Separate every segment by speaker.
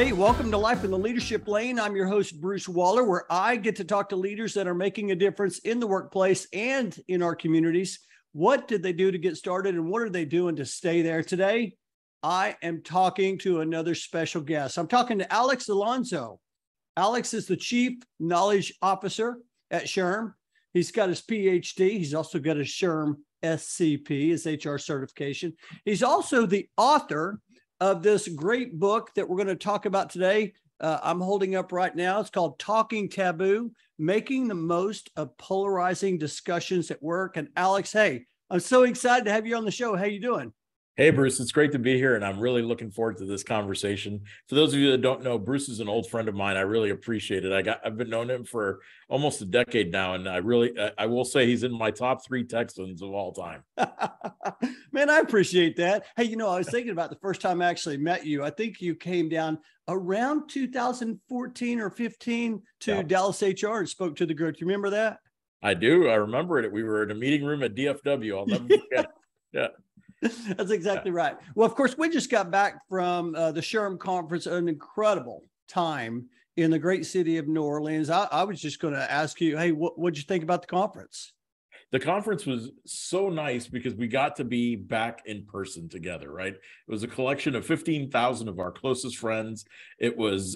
Speaker 1: Hey, welcome to Life in the Leadership Lane. I'm your host, Bruce Waller, where I get to talk to leaders that are making a difference in the workplace and in our communities. What did they do to get started, and what are they doing to stay there? Today, I am talking to another special guest. I'm talking to Alex Alonso. Alex is the Chief Knowledge Officer at SHRM. He's got his PhD. He's also got his SHRM-SCP, his HR certification. He's also the author of this great book that we're going to talk about today. I'm holding up right now. It's called Talking Taboo, Making the Most of Polarizing Discussions at Work. And Alex, hey, I'm so excited to have you on the show. How you doing?
Speaker 2: Hey, Bruce, it's great to be here, and I'm really looking forward to this conversation. For those of you that don't know, Bruce is an old friend of mine. I really appreciate it. I've been knowing him for almost a decade now, and I will say he's in my top 3 Texans of all time.
Speaker 1: Man, I appreciate that. Hey, I was thinking about the first time I actually met you. I think you came down around 2014 or 15 to Dallas HR and spoke to the group. Do you remember that?
Speaker 2: I do. I remember it. We were in a meeting room at DFW. I'll never forget. Yeah.
Speaker 1: That's exactly right. Well, of course, we just got back from the SHRM conference, an incredible time in the great city of New Orleans. I was just going to ask you, hey, what'd you think about the conference?
Speaker 2: The conference was so nice because we got to be back in person together, right? It was a collection of 15,000 of our closest friends. It was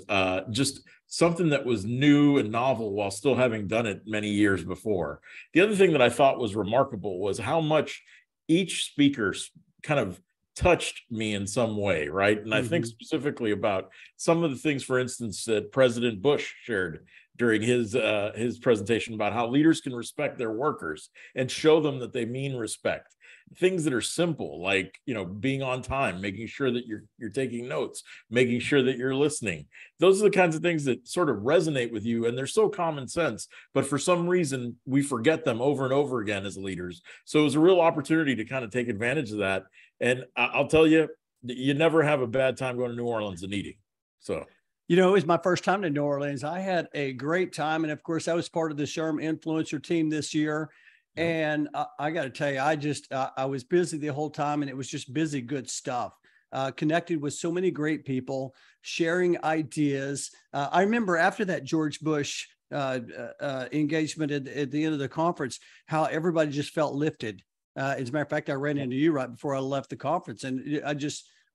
Speaker 2: just something that was new and novel while still having done it many years before. The other thing that I thought was remarkable was how much each speaker kind of touched me in some way, right? And I think specifically about some of the things, for instance, that President Bush shared during his presentation about how leaders can respect their workers and show them that they mean respect. Things that are simple, like being on time, making sure that you're taking notes, making sure that you're listening. Those are the kinds of things that sort of resonate with you, and they're so common sense, but for some reason we forget them over and over again as leaders. So it was a real opportunity to kind of take advantage of that. And I'll tell you, you never have a bad time going to New Orleans and eating. So.
Speaker 1: It was my first time to New Orleans. I had a great time. And of course, I was part of the SHRM influencer team this year. Yep. And I got to tell you, I was busy the whole time, and it was just busy, good stuff. Connected with so many great people, sharing ideas. I remember after that George Bush engagement at the end of the conference, how everybody just felt lifted. As a matter of fact, I ran into you right before I left the conference, and we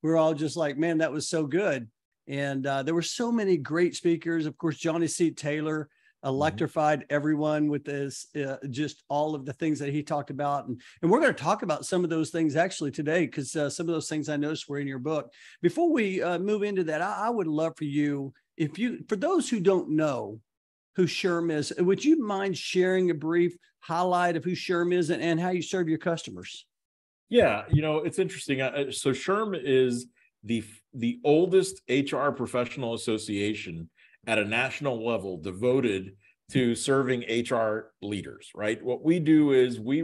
Speaker 1: were all just like, man, that was so good. And there were so many great speakers. Of course, Johnny C. Taylor electrified everyone with this, just all of the things that he talked about. And we're going to talk about some of those things actually today, because some of those things I noticed were in your book. Before we move into that, I would love for you, for those who don't know who SHRM is, would you mind sharing a brief highlight of who SHRM is and how you serve your customers?
Speaker 2: Yeah, it's interesting. So SHRM is the oldest HR professional association at a national level devoted to serving HR leaders, right? What we do is we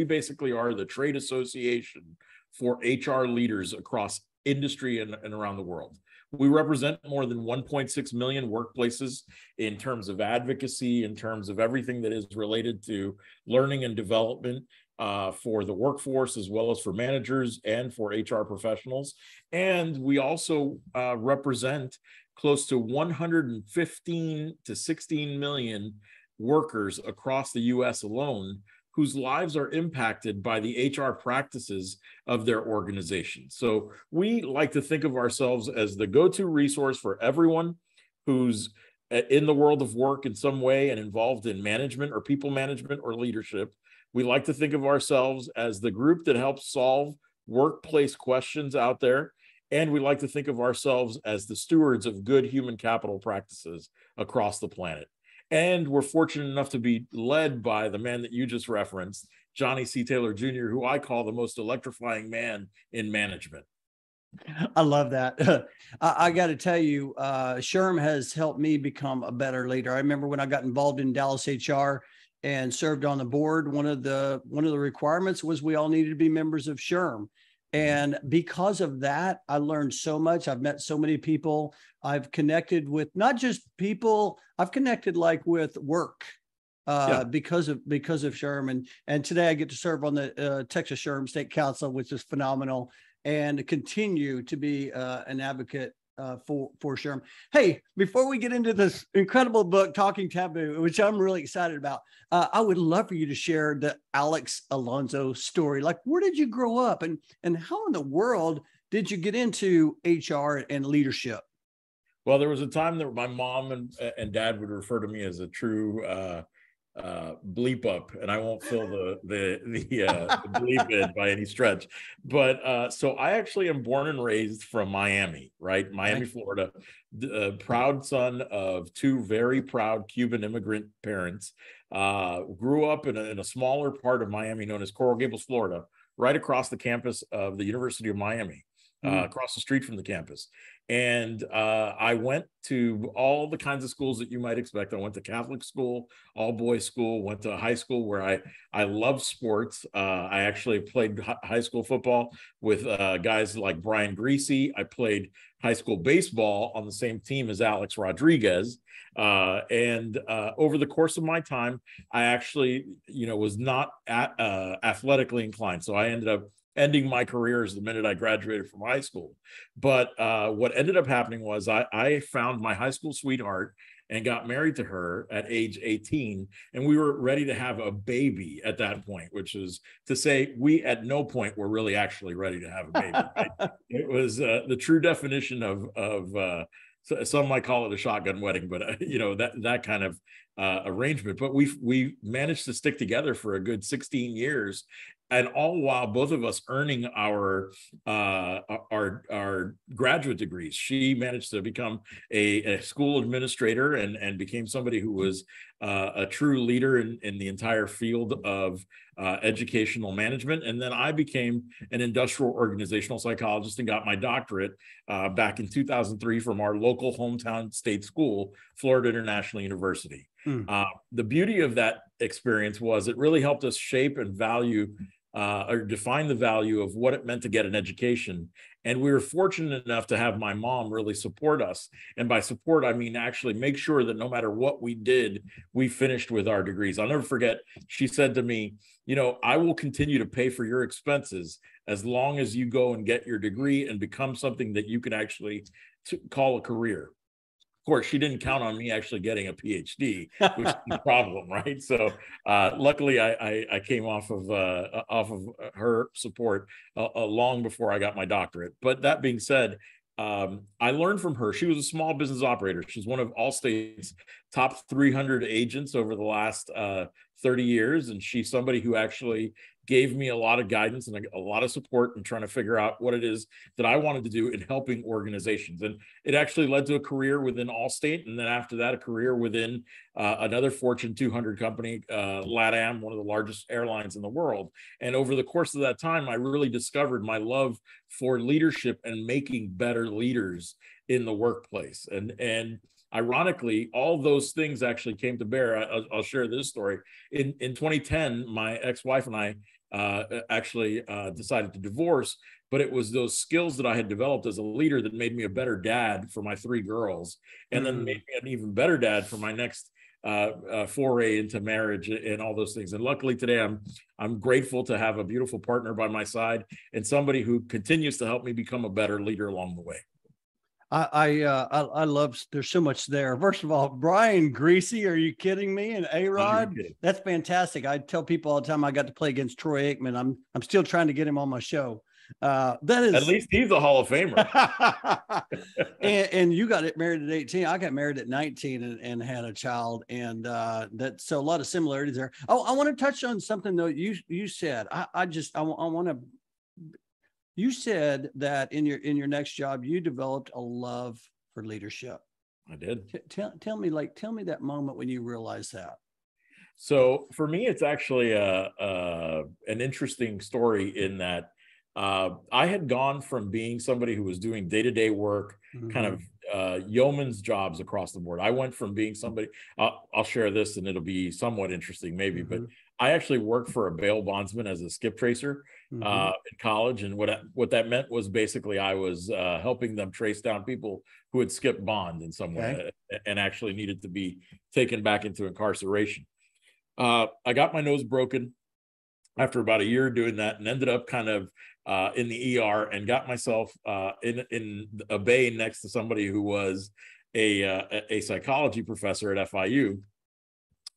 Speaker 2: basically are the trade association for HR leaders across industry and around the world. We represent more than 1.6 million workplaces in terms of advocacy, in terms of everything that is related to learning and development for the workforce, as well as for managers and for HR professionals. And we also represent close to 115 to 16 million workers across the US alone whose lives are impacted by the HR practices of their organization. So we like to think of ourselves as the go-to resource for everyone who's in the world of work in some way and involved in management or people management or leadership. We like to think of ourselves as the group that helps solve workplace questions out there. And we like to think of ourselves as the stewards of good human capital practices across the planet. And we're fortunate enough to be led by the man that you just referenced, Johnny C. Taylor Jr., who I call the most electrifying man in management.
Speaker 1: I love that. I got to tell you, SHRM has helped me become a better leader. I remember when I got involved in Dallas HR and served on the board, one of the requirements was we all needed to be members of SHRM. And because of that, I learned so much. I've met so many people. I've connected with not just people, I've connected like with work because of SHRM. And today I get to serve on the Texas SHRM State Council, which is phenomenal, and continue to be an advocate for SHRM. Hey, before we get into this incredible book, Talking Taboo, which I'm really excited about, I would love for you to share the Alex Alonso story. Like, where did you grow up, and how in the world did you get into HR and leadership?
Speaker 2: Well, there was a time that my mom and dad would refer to me as a true bleep up, and I won't fill the bleep in by any stretch. But so I actually am born and raised from Miami, right? Miami, Florida, proud son of two very proud Cuban immigrant parents. Grew up in a smaller part of Miami known as Coral Gables, Florida, right across the campus of the University of Miami. Across the street from the campus. And I went to all the kinds of schools that you might expect. I went to Catholic school, all boys school, went to high school where I love sports. I actually played high school football with guys like Brian Greasy. I played high school baseball on the same team as Alex Rodriguez. And over the course of my time, I actually, was not athletically inclined. So I ended up ending my career as the minute I graduated from high school. But what ended up happening was I found my high school sweetheart and got married to her at age 18. And we were ready to have a baby at that point, which is to say we at no point were really actually ready to have a baby. Right? It was the true definition of some might call it a shotgun wedding, but that kind of arrangement. But we managed to stick together for a good 16 years, and all while both of us earning our graduate degrees. She managed to become a school administrator and became somebody who was a true leader in the entire field of educational management. And then I became an industrial organizational psychologist and got my doctorate back in 2003 from our local hometown state school, Florida International University. The beauty of that experience was it really helped us shape and value or define the value of what it meant to get an education. And we were fortunate enough to have my mom really support us. And by support, I mean actually make sure that no matter what we did, we finished with our degrees. I'll never forget, she said to me, I will continue to pay for your expenses as long as you go and get your degree and become something that you can actually call a career. Of course, she didn't count on me actually getting a PhD, which is the problem, right? So luckily, I came off of her support long before I got my doctorate. But that being said, I learned from her. She was a small business operator. She's one of Allstate's top 300 agents over the last 30 years. And she's somebody who actually gave me a lot of guidance and a lot of support in trying to figure out what it is that I wanted to do in helping organizations. And it actually led to a career within Allstate. And then after that, a career within another Fortune 200 company, LATAM, one of the largest airlines in the world. And over the course of that time, I really discovered my love for leadership and making better leaders in the workplace. And ironically, all those things actually came to bear. I'll share this story. In 2010, my ex-wife and I actually decided to divorce, but it was those skills that I had developed as a leader that made me a better dad for my three girls, and then made me an even better dad for my next foray into marriage and all those things. And luckily today, I'm grateful to have a beautiful partner by my side and somebody who continues to help me become a better leader along the way.
Speaker 1: I love, there's so much there. First of all, Brian Greasy, are you kidding me? And A-Rod, that's fantastic. I tell people all the time I got to play against Troy Aikman. I'm still trying to get him on my show. That is,
Speaker 2: at least he's a Hall of Famer.
Speaker 1: and you got married at 18. I got married at 19 and had a child, and that's so a lot of similarities there. Oh, I want to touch on something though. You said I want to. You said that in your next job, you developed a love for leadership.
Speaker 2: I did.
Speaker 1: Tell me that moment when you realized that.
Speaker 2: So for me, it's actually an interesting story in that I had gone from being somebody who was doing day-to-day work, kind of yeoman's jobs across the board. I went from being somebody, I'll share this and it'll be somewhat interesting maybe, but I actually worked for a bail bondsman as a skip tracer in college. And what that meant was basically I was helping them trace down people who had skipped bond in some way and actually needed to be taken back into incarceration. I got my nose broken after about a year doing that and ended up kind of in the ER and got myself in a bay next to somebody who was a psychology professor at FIU.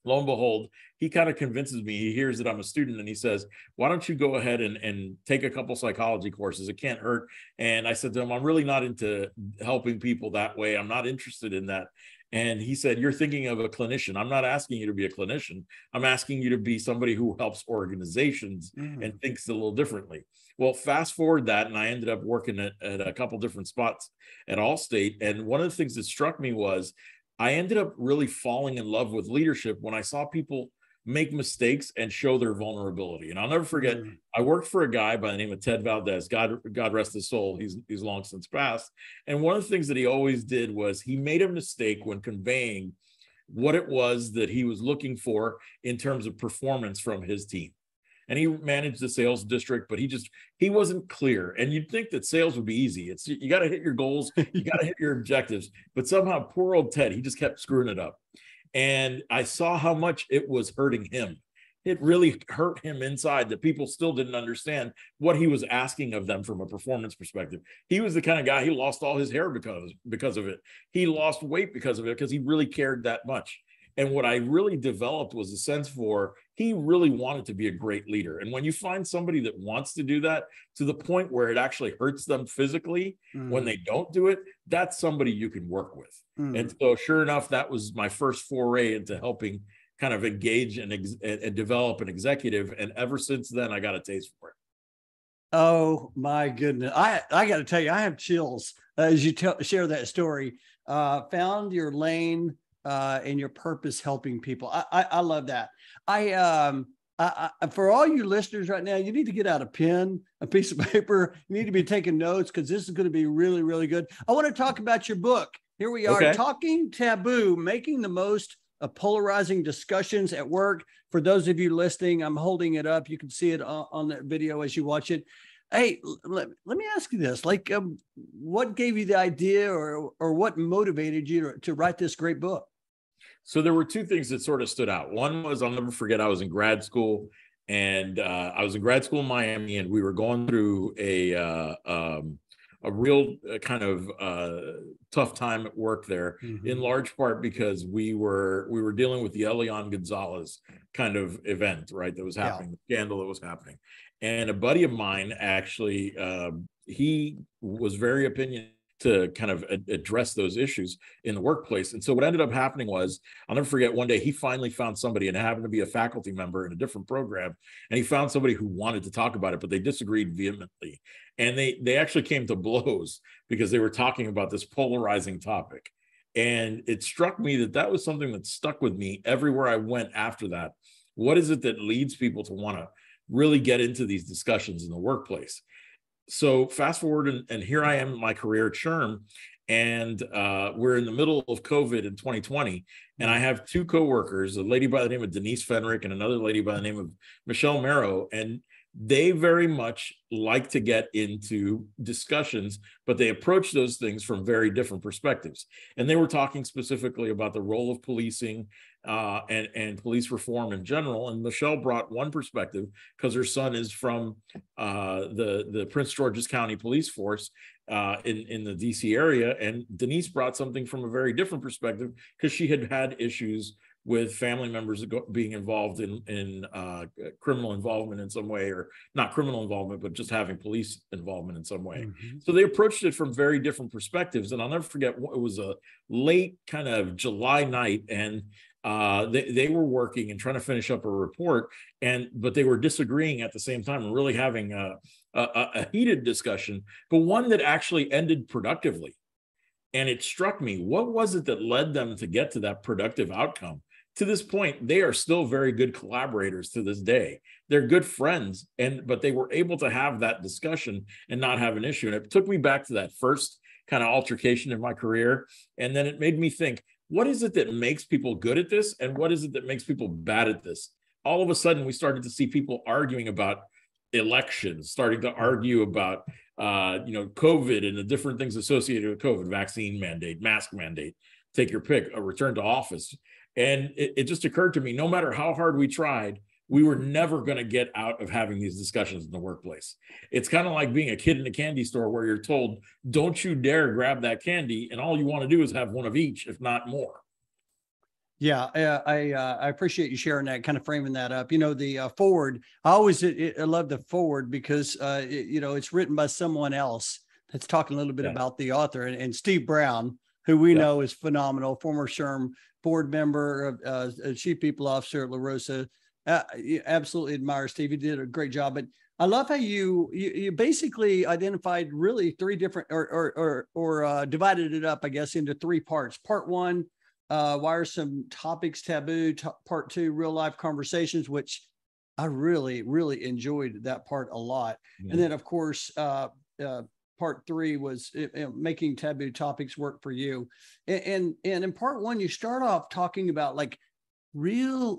Speaker 2: Lo and behold, he kind of convinces me. He hears that I'm a student and he says, why don't you go ahead and take a couple psychology courses? It can't hurt. And I said to him, I'm really not into helping people that way. I'm not interested in that. And he said, you're thinking of a clinician. I'm not asking you to be a clinician. I'm asking you to be somebody who helps organizations and thinks a little differently. Well, fast forward that, and I ended up working at a couple different spots at Allstate. And one of the things that struck me was I ended up really falling in love with leadership when I saw people make mistakes and show their vulnerability. And I'll never forget, I worked for a guy by the name of Ted Valdez. God rest his soul. He's long since passed. And one of the things that he always did was he made a mistake when conveying what it was that he was looking for in terms of performance from his team. And he managed the sales district, but he wasn't clear. And you'd think that sales would be easy. You got to hit your goals, you got to hit your objectives. But somehow poor old Ted, he just kept screwing it up. And I saw how much it was hurting him. It really hurt him inside that people still didn't understand what he was asking of them from a performance perspective. He was the kind of guy, he lost all his hair because of it. He lost weight because of it, because he really cared that much. And what I really developed was a sense for, he really wanted to be a great leader. And when you find somebody that wants to do that to the point where it actually hurts them physically when they don't do it, that's somebody you can work with. And so sure enough, that was my first foray into helping kind of engage and develop an executive. And ever since then, I got a taste for it.
Speaker 1: Oh my goodness. I got to tell you, I have chills as you share that story. Found your lane and your purpose helping people. I love that. For all you listeners right now, you need to get out a pen, a piece of paper. You need to be taking notes because this is going to be really, really good. I want to talk about your book. Here we are, Talking Taboo, making the most of polarizing discussions at work. For those of you listening, I'm holding it up. You can see it on the video as you watch it. Hey, let me ask you this, like, what gave you the idea or what motivated you to write this great book?
Speaker 2: So there were two things that sort of stood out. One was, I'll never forget, I was in grad school, and I was in grad school in Miami, and we were going through a real kind of tough time at work there, in large part because we were dealing with the Elian Gonzalez kind of event, right, that was happening, the scandal that was happening. And a buddy of mine actually, he was very opinionated to kind of address those issues in the workplace. And so what ended up happening was, I'll never forget, one day he finally found somebody, and happened to be a faculty member in a different program, and he found somebody who wanted to talk about it, but they disagreed vehemently. And they actually came to blows because they were talking about this polarizing topic. And it struck me that that was something that stuck with me everywhere I went after that. What is it that leads people to want to really get into these discussions in the workplace? So fast forward, and here I am in my career at SHRM, and we're in the middle of COVID in 2020, and I have two coworkers, a lady by the name of Denise Fenrick and another lady by the name of Michelle Marrow, and they very much like to get into discussions, but they approach those things from very different perspectives. And they were talking specifically about the role of policing and police reform in general. And Michelle brought one perspective because her son is from the Prince George's County Police Force in the DC area. And Denise brought something from a very different perspective because she had had issues with family members being involved in criminal involvement in some way, or not criminal involvement, but just having police involvement in some way. So they approached it from very different perspectives. And I'll never forget, it was a late kind of July night, and they were working and trying to finish up a report, but they were disagreeing at the same time and really having a heated discussion, but one that actually ended productively. And it struck me, what was it that led them to get to that productive outcome? To this point, they are still very good collaborators to this day. They're good friends, but they were able to have that discussion and not have an issue. And it took me back to that first kind of altercation in my career. And then it made me think, what is it that makes people good at this? And what is it that makes people bad at this? All of a sudden, we started to see people arguing about elections, starting to argue about COVID and the different things associated with COVID, vaccine mandate, mask mandate, take your pick, a return to office. And it just occurred to me, no matter how hard we tried, we were never going to get out of having these discussions in the workplace. It's kind of like being a kid in a candy store where you're told, don't you dare grab that candy. And all you want to do is have one of each, if not more.
Speaker 1: Yeah, I appreciate you sharing that, kind of framing that up. You know, the forward, I always I love the forward because, you know, it's written by someone else that's talking a little bit about the author, and Steve Brown, who we know is phenomenal, former SHRM board member, chief people officer at La Rosa. Absolutely admire Steve. He did a great job. But I love how you basically identified really three different or divided it up, I guess, into three parts. Part one, why are some topics taboo? Part two, real life conversations, which I really, really enjoyed that part a lot. And then, of course, part three was making taboo topics work for you. And in part one, you start off talking about real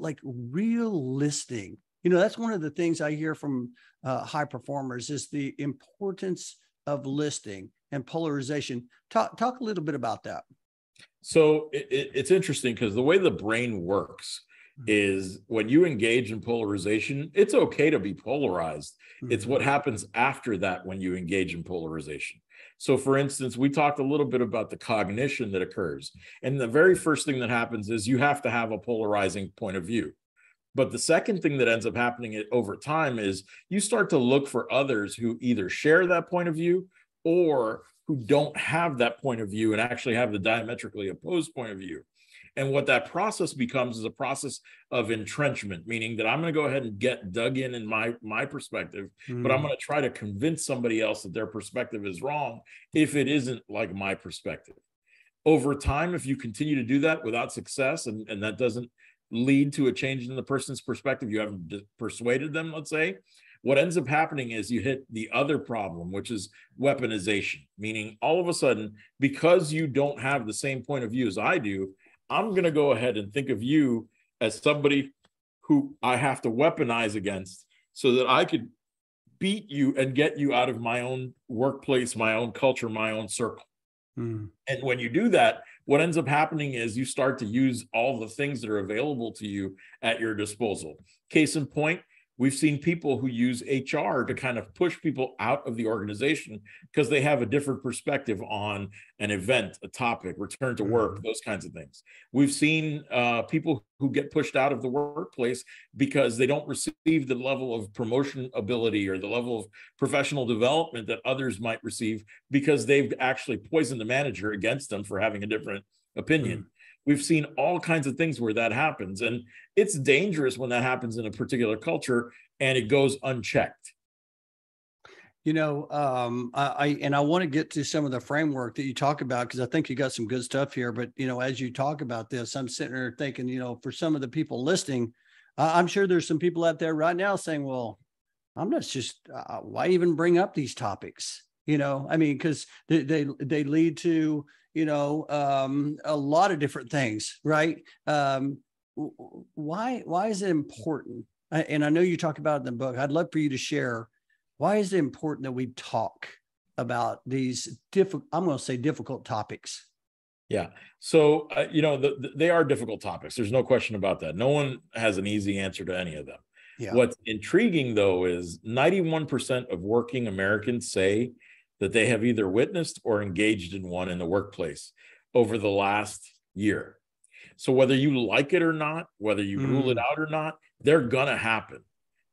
Speaker 1: listening. You know, that's one of the things I hear from high performers is the importance of listening and polarization. Talk a little bit about that.
Speaker 2: So it's interesting because the way the brain works is when you engage in polarization, it's okay to be polarized. It's what happens after that when you engage in polarization. So for instance, we talked a little bit about the cognition that occurs. And the very first thing that happens is you have to have a polarizing point of view. But the second thing that ends up happening over time is you start to look for others who either share that point of view or who don't have that point of view and actually have the diametrically opposed point of view. And what that process becomes is a process of entrenchment, meaning that I'm going to go ahead and get dug in my perspective, but I'm going to try to convince somebody else that their perspective is wrong if it isn't like my perspective. Over time, if you continue to do that without success, and that doesn't lead to a change in the person's perspective, you haven't persuaded them, let's say, what ends up happening is you hit the other problem, which is weaponization, meaning all of a sudden, because you don't have the same point of view as I do, I'm going to go ahead and think of you as somebody who I have to weaponize against so that I could beat you and get you out of my own workplace, my own culture, my own circle. And when you do that, what ends up happening is you start to use all the things that are available to you at your disposal. Case in point, we've seen people who use HR to kind of push people out of the organization because they have a different perspective on an event, a topic, return to work, those kinds of things. We've seen people who get pushed out of the workplace because they don't receive the level of promotion ability or the level of professional development that others might receive because they've actually poisoned the manager against them for having a different opinion. We've seen all kinds of things where that happens, and it's dangerous when that happens in a particular culture and it goes unchecked.
Speaker 1: You know, I want to get to some of the framework that you talk about, because I think you got some good stuff here. But, you know, as you talk about this, I'm sitting there thinking, you know, for some of the people listening, I'm sure there's some people out there right now saying, well, I'm not just, why even bring up these topics? You know, I mean, because they lead to, you know, a lot of different things, right? Why is it important? And I know you talk about it in the book. I'd love for you to share, why is it important that we talk about these I'm going to say difficult topics?
Speaker 2: Yeah. So, you know, they are difficult topics. There's no question about that. No one has an easy answer to any of them. Yeah. What's intriguing, though, is 91% of working Americans say that they have either witnessed or engaged in one in the workplace over the last year. So whether you like it or not, whether you rule it out or not, they're going to happen.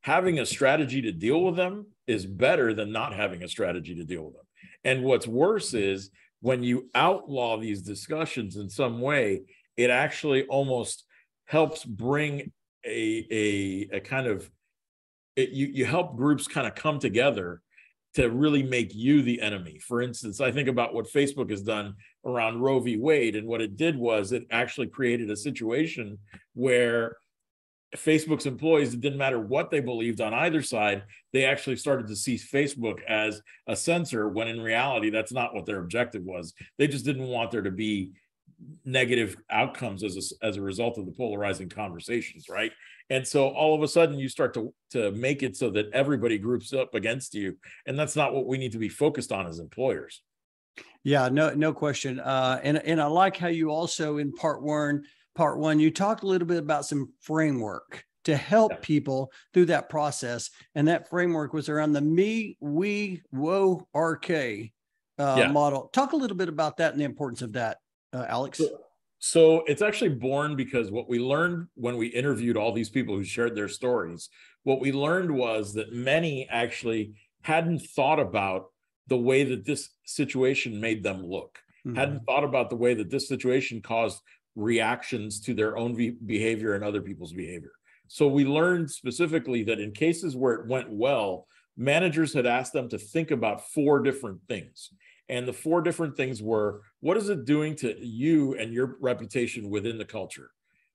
Speaker 2: Having a strategy to deal with them is better than not having a strategy to deal with them. And what's worse is when you outlaw these discussions in some way, it actually almost helps bring a kind of, you help groups kind of come together to really make you the enemy. For instance, I think about what Facebook has done around Roe v. Wade, and what it did was it actually created a situation where Facebook's employees, it didn't matter what they believed on either side, they actually started to see Facebook as a censor, when in reality, that's not what their objective was. They just didn't want there to be negative outcomes as a result of the polarizing conversations, right? And so all of a sudden you start to make it so that everybody groups up against you, and that's not what we need to be focused on as employers.
Speaker 1: Yeah, no question. And I like how you also in part one, you talked a little bit about some framework to help people through that process. And that framework was around the Me+We+Wo+Rk model. Talk a little bit about that and the importance of that, Alex.
Speaker 2: So it's actually born because what we learned when we interviewed all these people who shared their stories, what we learned was that many actually hadn't thought about the way that this situation made them look, hadn't thought about the way that this situation caused reactions to their own behavior and other people's behavior. So we learned specifically that in cases where it went well, managers had asked them to think about 4 different things. And the 4 different things were, what is it doing to you and your reputation within the culture?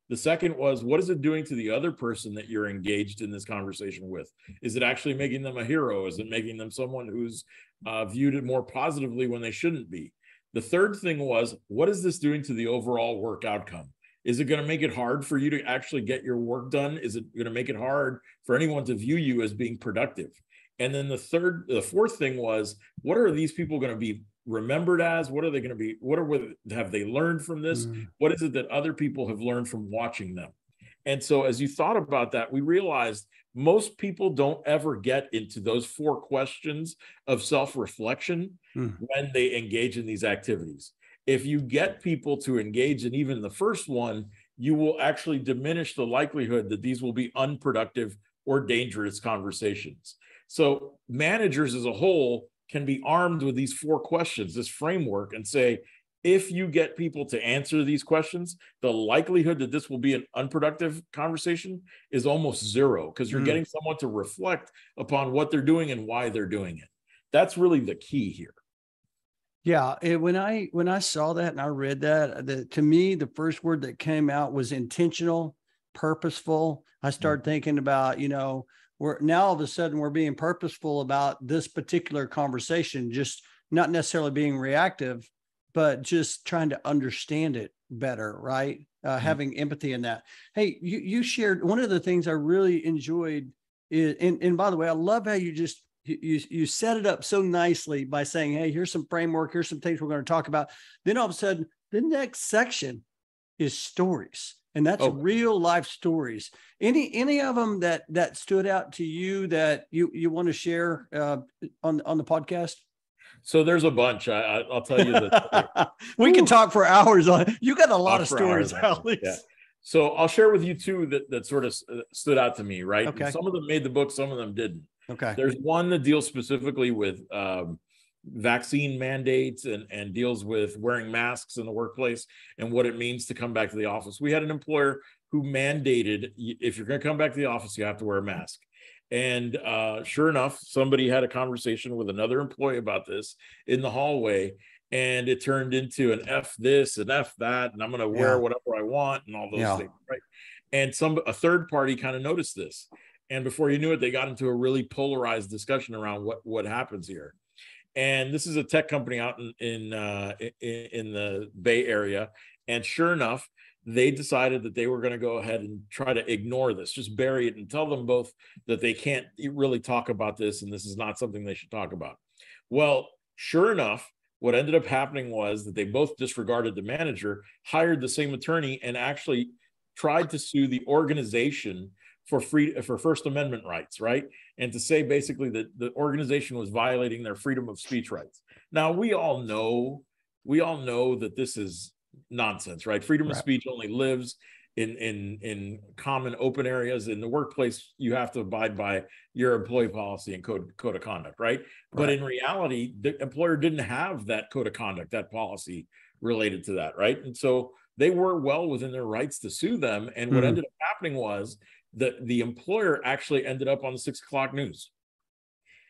Speaker 2: The second was, what is it doing to the other person that you're engaged in this conversation with? Is it actually making them a hero? Is it making them someone who's viewed more positively when they shouldn't be? The third thing was, what is this doing to the overall work outcome? Is it going to make it hard for you to actually get your work done? Is it going to make it hard for anyone to view you as being productive? And then the fourth thing was, what are these people going to be remembered as? What are they going to be? Have they learned from this? What is it that other people have learned from watching them? And so as you thought about that, we realized most people don't ever get into those 4 questions of self-reflection when they engage in these activities. If you get people to engage in even the first one, you will actually diminish the likelihood that these will be unproductive or dangerous conversations. So managers as a whole can be armed with these 4 questions, this framework, and say, if you get people to answer these questions, the likelihood that this will be an unproductive conversation is almost 0, because you're getting someone to reflect upon what they're doing and why they're doing it. That's really the key here.
Speaker 1: Yeah, when I saw that and I read that, to me, the first word that came out was intentional, purposeful. I started thinking about, we're now all of a sudden we're being purposeful about this particular conversation, just not necessarily being reactive, but just trying to understand it better, right? Having empathy in that. Hey, you shared one of the things I really enjoyed is, and by the way, I love how you set it up so nicely by saying, hey, here's some framework, here's some things we're going to talk about. Then all of a sudden, the next section is stories. And that's real life stories. Any of them that stood out to you that you want to share on the podcast?
Speaker 2: So there's a bunch. I'll tell you that
Speaker 1: we can talk for hours on it. You got a lot of stories, Alex.
Speaker 2: Yeah. So I'll share with you 2 that sort of stood out to me, right?
Speaker 1: Okay.
Speaker 2: Some of them made the book, some of them didn't.
Speaker 1: Okay.
Speaker 2: There's one that deals specifically with vaccine mandates and deals with wearing masks in the workplace and what it means to come back to the office. We had an employer who mandated, if you're going to come back to the office, you have to wear a mask. And sure enough, somebody had a conversation with another employee about this in the hallway, and it turned into an F this and F that, and I'm going to wear whatever I want and all those things, right? And a third party kind of noticed this. And before you knew it, they got into a really polarized discussion around what happens here. And this is a tech company out in the Bay Area. And sure enough, they decided that they were going to go ahead and try to ignore this, just bury it and tell them both that they can't really talk about this and this is not something they should talk about. Well, sure enough, what ended up happening was that they both disregarded the manager, hired the same attorney, and actually tried to sue the organization for First Amendment rights, right? And to say basically that the organization was violating their freedom of speech rights. Now, we all know that this is nonsense, right? Freedom of speech only lives in common open areas. In the workplace, you have to abide by your employee policy and code of conduct, right? But in reality, the employer didn't have that code of conduct, that policy related to that, right? And so they were well within their rights to sue them. And what ended up happening was that the employer actually ended up on the 6 o'clock news.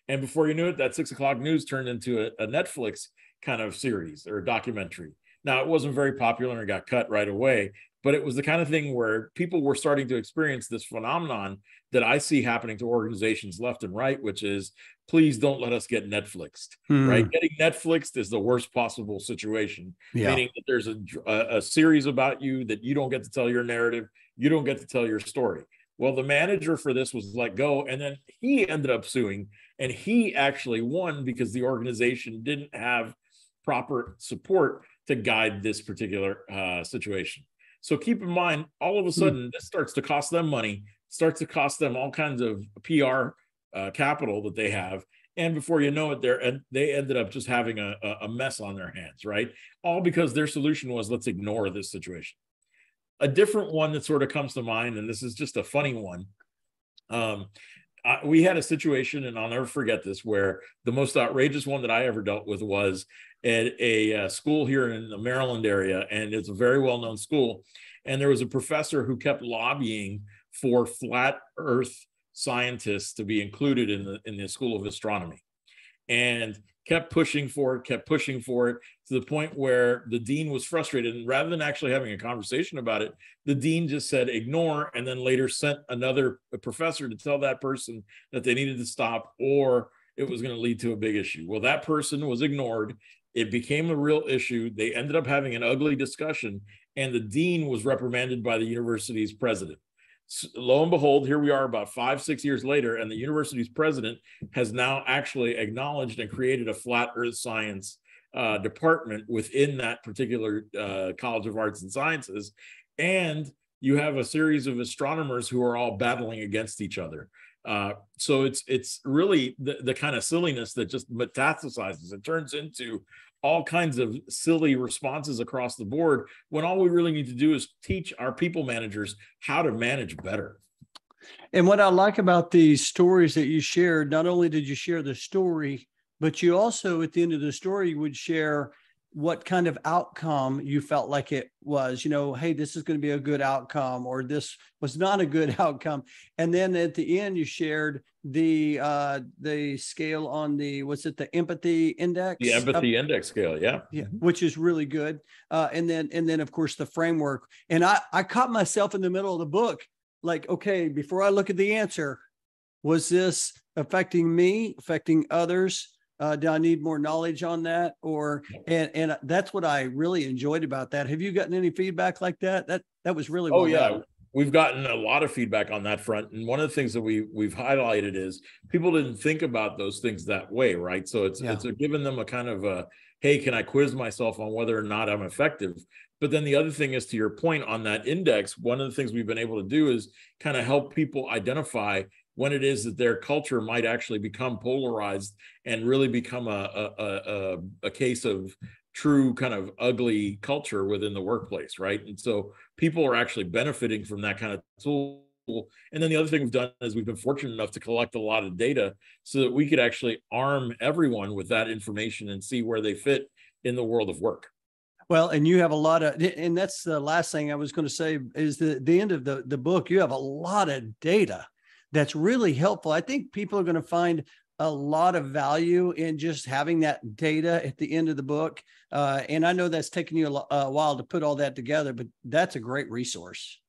Speaker 2: And before you knew it, that 6 o'clock news turned into a Netflix kind of series or a documentary. Now, it wasn't very popular and it got cut right away, but it was the kind of thing where people were starting to experience this phenomenon that I see happening to organizations left and right, which is, please don't let us get Netflixed, right? Getting Netflixed is the worst possible situation, meaning that there's a series about you that you don't get to tell your narrative, you don't get to tell your story. Well, the manager for this was let go, and then he ended up suing, and he actually won because the organization didn't have proper support to guide this particular situation. So keep in mind, all of a sudden, this starts to cost them money, starts to cost them all kinds of PR capital that they have. And before you know it, they ended up just having a mess on their hands, right? All because their solution was, let's ignore this situation. A different one that sort of comes to mind, and this is just a funny one. We had a situation, and I'll never forget this, where the most outrageous one that I ever dealt with was at a school here in the Maryland area, and it's a very well-known school. And there was a professor who kept lobbying for flat Earth scientists to be included in the School of Astronomy, and kept pushing for it to the point where the dean was frustrated. And rather than actually having a conversation about it, the dean just said ignore, and then later sent another professor to tell that person that they needed to stop, or it was going to lead to a big issue. Well, that person was ignored. It became a real issue. They ended up having an ugly discussion, and the dean was reprimanded by the university's president. Lo and behold, here we are about 5-6 years later, and the university's president has now actually acknowledged and created a flat Earth science department within that particular College of Arts and Sciences. And you have a series of astronomers who are all battling against each other. So it's really the kind of silliness that just metastasizes. It turns into all kinds of silly responses across the board, when all we really need to do is teach our people managers how to manage better.
Speaker 1: And what I like about these stories that you shared, not only did you share the story, but you also, at the end of the story, would share what kind of outcome you felt like it was, hey, this is going to be a good outcome, or this was not a good outcome. And then at the end, you shared the scale on the empathy index?
Speaker 2: The empathy index scale. Yeah.
Speaker 1: Yeah. Which is really good. And then of course the framework. And I caught myself in the middle of the book, like, okay, before I look at the answer, was this affecting me, affecting others? Do I need more knowledge on that? And that's what I really enjoyed about that. Have you gotten any feedback like that? That was really well done.
Speaker 2: We've gotten a lot of feedback on that front. And one of the things that we've highlighted is people didn't think about those things that way, right? So it's given them a kind of a, hey, can I quiz myself on whether or not I'm effective? But then the other thing is, to your point on that index, one of the things we've been able to do is kind of help people identify when it is that their culture might actually become polarized and really become a case of true kind of ugly culture within the workplace, right? And so people are actually benefiting from that kind of tool. And then the other thing we've done is we've been fortunate enough to collect a lot of data so that we could actually arm everyone with that information and see where they fit in the world of work.
Speaker 1: Well, and you have a lot of, and that's the last thing I was going to say, is the end of the book, you have a lot of data that's really helpful. I think people are going to find a lot of value in just having that data at the end of the book. And I know that's taken you a while to put all that together, but that's a great resource.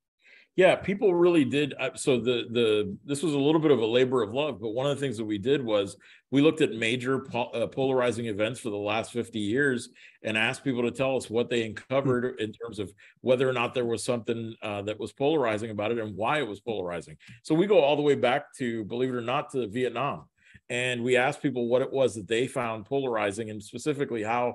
Speaker 2: Yeah, people really did. So this was a little bit of a labor of love, but one of the things that we did was we looked at major polarizing events for the last 50 years and asked people to tell us what they uncovered in terms of whether or not there was something that was polarizing about it and why it was polarizing. So we go all the way back to, believe it or not, to Vietnam. And we asked people what it was that they found polarizing, and specifically how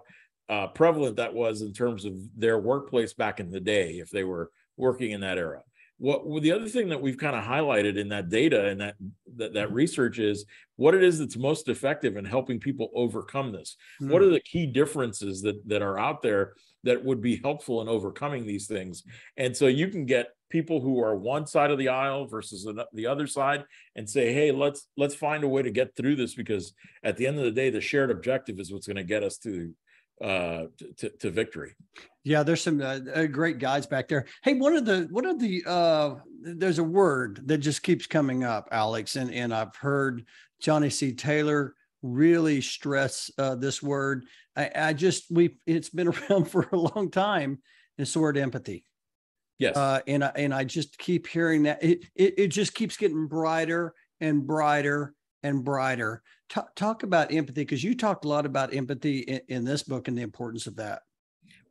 Speaker 2: prevalent that was in terms of their workplace back in the day, if they were working in that era. The other thing that we've kind of highlighted in that data and that research is what it is that's most effective in helping people overcome this. What are the key differences that are out there that would be helpful in overcoming these things? And so you can get people who are one side of the aisle versus the other side and say, hey, let's find a way to get through this, because at the end of the day, the shared objective is what's going to get us to victory.
Speaker 1: Yeah, there's some great guys back there. Hey, one of the there's a word that just keeps coming up, Alex, and I've heard Johnny C. Taylor really stress this word. It's been around for a long time. It's the word empathy.
Speaker 2: Yes.
Speaker 1: And I just keep hearing that it just keeps getting brighter and brighter and brighter. Talk about empathy, because you talked a lot about empathy in this book and the importance of that.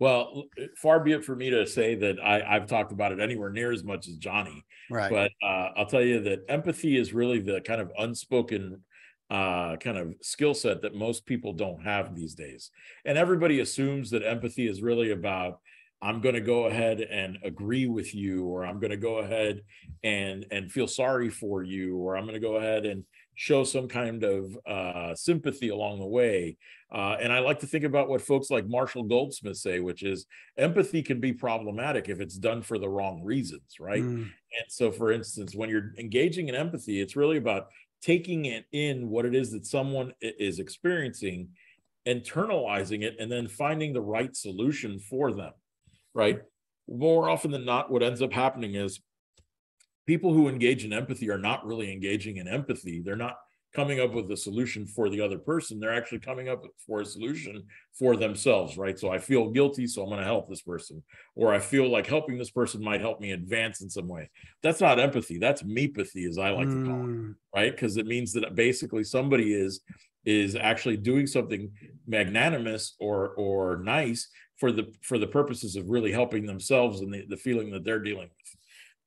Speaker 2: Well, far be it for me to say that I've talked about it anywhere near as much as Johnny.
Speaker 1: Right.
Speaker 2: But I'll tell you that empathy is really the kind of unspoken kind of skill set that most people don't have these days. And everybody assumes that empathy is really about I'm going to go ahead and agree with you, or I'm going to go ahead and feel sorry for you, or I'm going to go ahead and show some kind of sympathy along the way. And I like to think about what folks like Marshall Goldsmith say, which is empathy can be problematic if it's done for the wrong reasons, right?
Speaker 1: Mm.
Speaker 2: And so, for instance, when you're engaging in empathy, it's really about taking it in what it is that someone is experiencing, internalizing it, and then finding the right solution for them, right? More often than not, what ends up happening is people who engage in empathy are not really engaging in empathy. They're not coming up with a solution for the other person. They're actually coming up for a solution for themselves, right? So I feel guilty, so I'm going to help this person. Or I feel like helping this person might help me advance in some way. That's not empathy. That's me-pathy, as I like to call it, right? Because it means that basically somebody is actually doing something magnanimous or nice for the purposes of really helping themselves and the feeling that they're dealing with.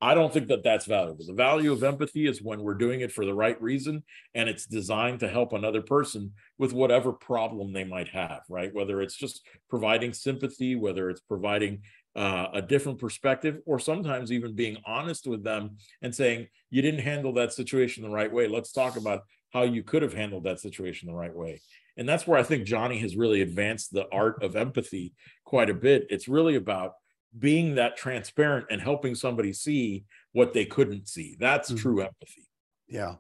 Speaker 2: I don't think that that's valuable. The value of empathy is when we're doing it for the right reason, and it's designed to help another person with whatever problem they might have, right? Whether it's just providing sympathy, whether it's providing a different perspective, or sometimes even being honest with them and saying, you didn't handle that situation the right way. Let's talk about how you could have handled that situation the right way. And that's where I think Johnny has really advanced the art of empathy quite a bit. It's really about being that transparent and helping somebody see what they couldn't see. That's true empathy.
Speaker 1: Yeah.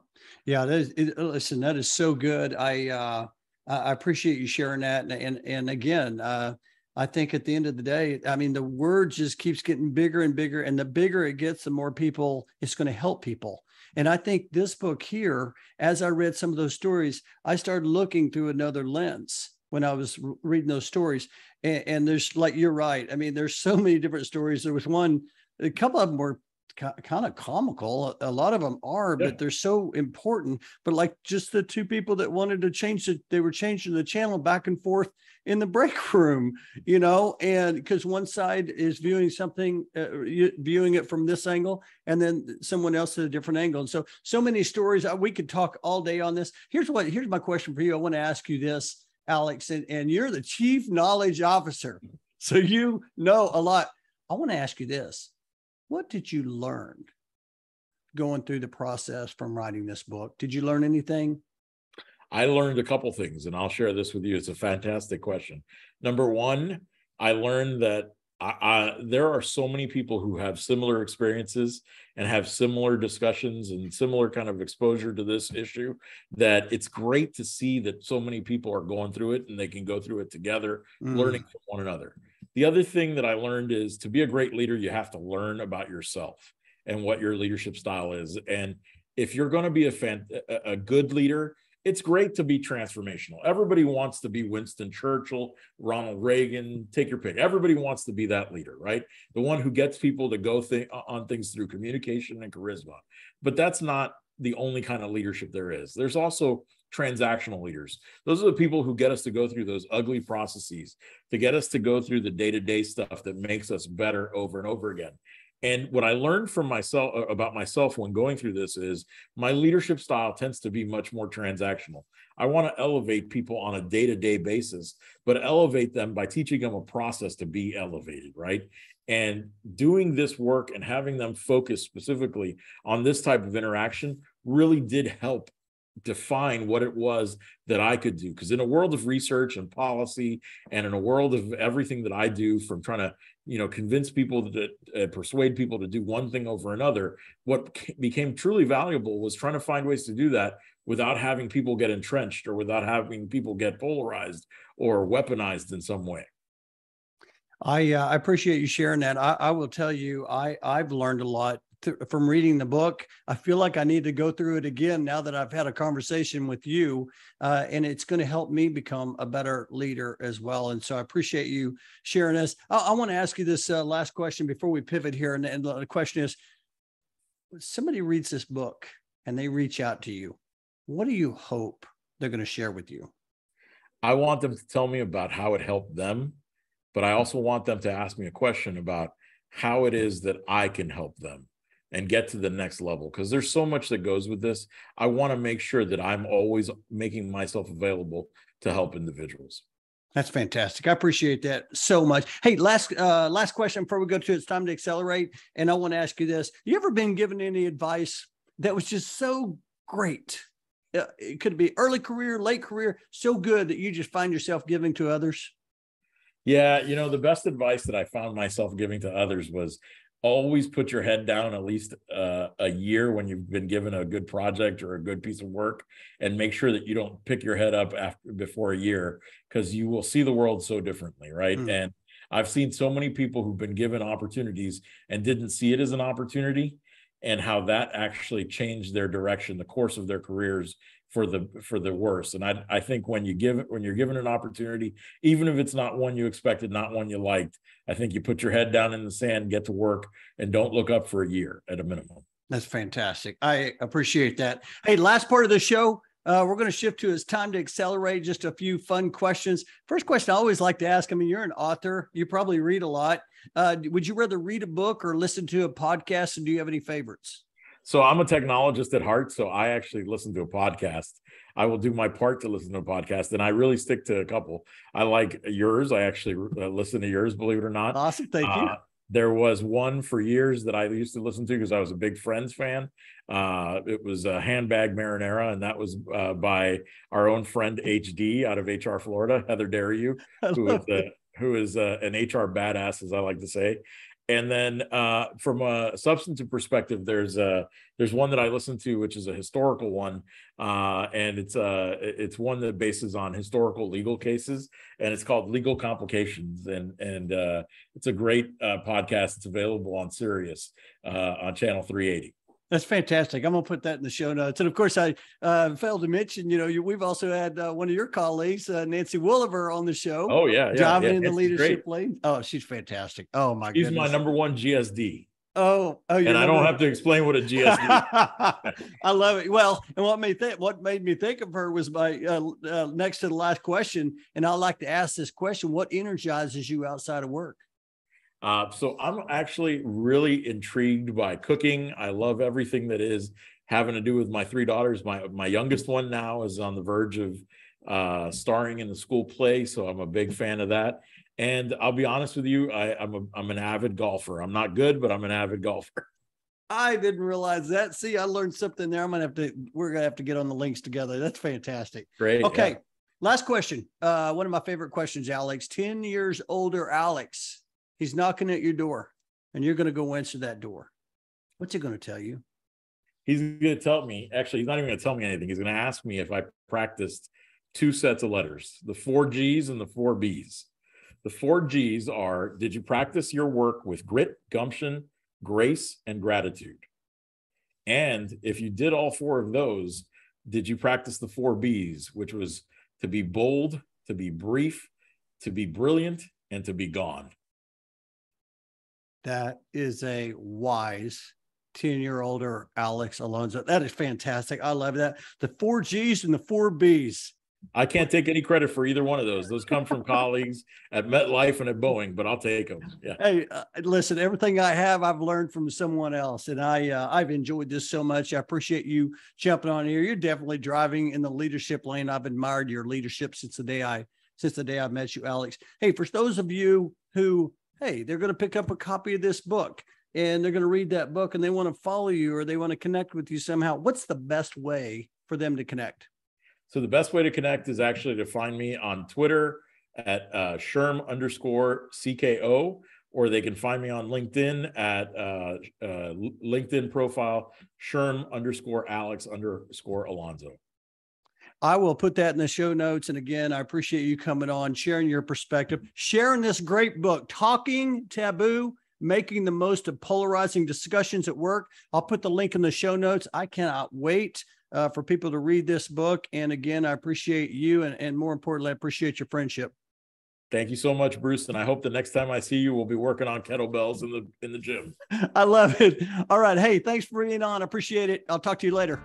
Speaker 1: Yeah. Listen, that is so good. I appreciate you sharing that. And again, I think at the end of the day, I mean, the word just keeps getting bigger and bigger, and the bigger it gets, the more people it's going to help people. And I think this book here, as I read some of those stories, I started looking through another lens when I was reading those stories. And there's, like, you're right. I mean, there's so many different stories. There was one, a couple of them were kind of comical. A lot of them are, but they're so important. But like just the two people that wanted to change it, they were changing the channel back and forth in the break room, you know, and because one side is viewing something, viewing it from this angle, and then someone else at a different angle. And so many stories. We could talk all day on this. Here's my question for you. I want to ask you this, Alex, and you're the Chief Knowledge Officer, so you know a lot. I want to ask you this. What did you learn going through the process from writing this book? Did you learn anything?
Speaker 2: I learned a couple things, and I'll share this with you. It's a fantastic question. Number one, I learned that there are so many people who have similar experiences and have similar discussions and similar kind of exposure to this issue, that it's great to see that so many people are going through it and they can go through it together, learning from one another. The other thing that I learned is to be a great leader, you have to learn about yourself and what your leadership style is. And if you're going to be a good leader, it's great to be transformational. Everybody wants to be Winston Churchill, Ronald Reagan, take your pick. Everybody wants to be that leader, right? The one who gets people to go on things through communication and charisma. But that's not the only kind of leadership there is. There's also transactional leaders. Those are the people who get us to go through those ugly processes, to get us to go through the day-to-day stuff that makes us better over and over again. And what I learned from myself about myself when going through this is my leadership style tends to be much more transactional. I want to elevate people on a day-to-day basis, but elevate them by teaching them a process to be elevated, right? And doing this work and having them focus specifically on this type of interaction really did help define what it was that I could do. Because in a world of research and policy, and in a world of everything that I do, from trying to convince people to persuade people to do one thing over another, what became truly valuable was trying to find ways to do that without having people get entrenched, or without having people get polarized or weaponized in some way.
Speaker 1: I appreciate you sharing that. I will tell you, I've learned a lot from reading the book. I feel like I need to go through it again now that I've had a conversation with you, and it's going to help me become a better leader as well. And so I appreciate you sharing this. I want to ask you this last question before we pivot here. And the question is, when somebody reads this book and they reach out to you, what do you hope they're going to share with you?
Speaker 2: I want them to tell me about how it helped them, but I also want them to ask me a question about how it is that I can help them and get to the next level, because there's so much that goes with this. I want to make sure that I'm always making myself available to help individuals.
Speaker 1: That's fantastic. I appreciate that so much. Hey, last question before we go to It's Time to Accelerate. And I want to ask you this. You ever been given any advice that was just so great? It could be early career, late career, so good that you just find yourself giving to others?
Speaker 2: Yeah, the best advice that I found myself giving to others was always put your head down at least a year when you've been given a good project or a good piece of work, and make sure that you don't pick your head up before a year, because you will see the world so differently, right? And I've seen so many people who've been given opportunities and didn't see it as an opportunity, and how that actually changed their direction, the course of their careers for the worse. And I think when you're given an opportunity, even if it's not one you expected, not one you liked, I think you put your head down in the sand, get to work, and don't look up for a year at a minimum.
Speaker 1: That's fantastic. I appreciate that. Hey, last part of the show, we're going to shift to It's Time to Accelerate. Just a few fun questions. First question I always like to ask, I mean, you're an author. You probably read a lot. Would you rather read a book or listen to a podcast? And do you have any favorites?
Speaker 2: So I'm a technologist at heart, so I actually listen to a podcast. I will do my part to listen to a podcast, and I really stick to a couple. I like yours. I actually listen to yours, believe it or not.
Speaker 1: Awesome. Thank you.
Speaker 2: There was one for years that I used to listen to because I was a big Friends fan. It was Handbag Marinara, and that was by our own friend HD out of HR Florida, Heather Derriou, who is an HR badass, as I like to say. And then from a substantive perspective, there's one that I listen to, which is a historical one, and it's one that bases on historical legal cases, and it's called Legal Complications, and it's a great podcast. It's available on Sirius on channel 380.
Speaker 1: That's fantastic. I'm going to put that in the show notes. And of course, I failed to mention, we've also had one of your colleagues, Nancy Wooliver, on the show.
Speaker 2: Oh, yeah.
Speaker 1: Driving in the leadership lane. Oh, she's fantastic. Oh, my goodness.
Speaker 2: She's my number one GSD.
Speaker 1: Oh,
Speaker 2: and I don't have to explain what a GSD is.
Speaker 1: I love it. Well, and what made me think of her was my next to the last question. And I like to ask this question: what energizes you outside of work?
Speaker 2: So I'm actually really intrigued by cooking. I love everything that is having to do with my three daughters. My youngest one now is on the verge of starring in the school play, so I'm a big fan of that. And I'll be honest with you, I'm an avid golfer. I'm not good, but I'm an avid golfer.
Speaker 1: I didn't realize that. See, I learned something there. We're gonna have to get on the links together. That's fantastic.
Speaker 2: Great.
Speaker 1: Okay.
Speaker 2: Yeah.
Speaker 1: Last question. One of my favorite questions, Alex. 10 years older Alex. He's knocking at your door, and you're going to go answer that door. What's he going to tell you?
Speaker 2: He's going to tell me, actually, he's not even going to tell me anything. He's going to ask me if I practiced 2 sets of letters, the 4 G's and the 4 B's. The 4 G's are, did you practice your work with grit, gumption, grace, and gratitude? And if you did all 4 of those, did you practice the 4 B's, which was to be bold, to be brief, to be brilliant, and to be gone?
Speaker 1: That is a wise 10-year-older Alex Alonso. That is fantastic. I love that. The 4 G's and the 4 B's.
Speaker 2: I can't take any credit for either one of those. Those come from colleagues at MetLife and at Boeing, but I'll take them. Yeah.
Speaker 1: Hey, listen, everything I have, I've learned from someone else, and I've enjoyed this so much. I appreciate you jumping on here. You're definitely driving in the leadership lane. I've admired your leadership since the day I met you, Alex. Hey, for those of you who, hey, they're going to pick up a copy of this book and they're going to read that book and they want to follow you or they want to connect with you somehow, what's the best way for them to connect?
Speaker 2: So the best way to connect is actually to find me on Twitter at SHRM_CKO, or they can find me on LinkedIn at LinkedIn profile SHRM_Alex_Alonso.
Speaker 1: I will put that in the show notes. And again, I appreciate you coming on, sharing your perspective, sharing this great book, Talking Taboo, Making the Most of Polarizing Discussions at Work. I'll put the link in the show notes. I cannot wait for people to read this book. And again, I appreciate you. And more importantly, I appreciate your friendship.
Speaker 2: Thank you so much, Bruce. And I hope the next time I see you, we'll be working on kettlebells in the gym.
Speaker 1: I love it. All right. Hey, thanks for being on. I appreciate it. I'll talk to you later.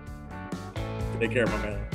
Speaker 2: Take care, my man.